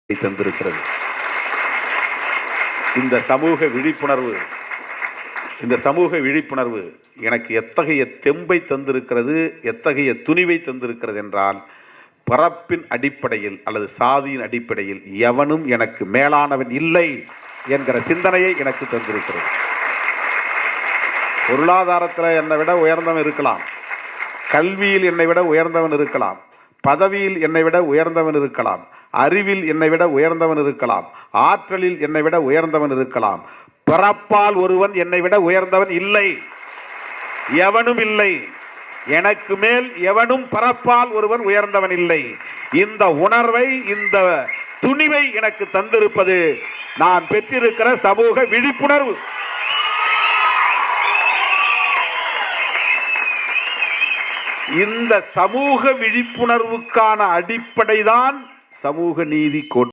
தந்திருக்கிறது. இந்த சமூக விழிப்புணர்வு எனக்கு எத்தகைய தெம்பை தந்திருக்கிறது, எத்தகைய துணிவை தந்திருக்கிறது என்றால், பிறப்பின் அடிப்படையில் அல்லது சாதியின் அடிப்படையில் எவனும் எனக்கு மேலானவன் இல்லை என்கிற சிந்தனையை எனக்கு தந்திருக்கிறது. பொருளாதாரத்தில் என்னை விட உயர்ந்தவன் இருக்கலாம், கல்வியில் என்னை விட உயர்ந்தவன் இருக்கலாம், பதவியில் என்னை விட உயர்ந்தவன் இருக்கலாம், அறிவில் என்னை விட உயர்ந்தவன் இருக்கலாம், ஆற்றலில் என்னை விட உயர்ந்தவன் இருக்கலாம். பிறப்பால் ஒருவன் என்னை விட உயர்ந்தவன் இல்லை, எவனும் இல்லை. எனக்கு மேல் எவனும் பிறப்பால் ஒருவன் உயர்ந்தவன் இல்லை. இந்த உணர்வை, இந்த துணிவை எனக்கு தந்திருப்பது நான் பெற்றிருக்கிற சமூக விழிப்புணர்வு. இந்த சமூக விழிப்புணர்வுக்கான அடிப்படைதான் சமூக நீதி கோட்பாடு.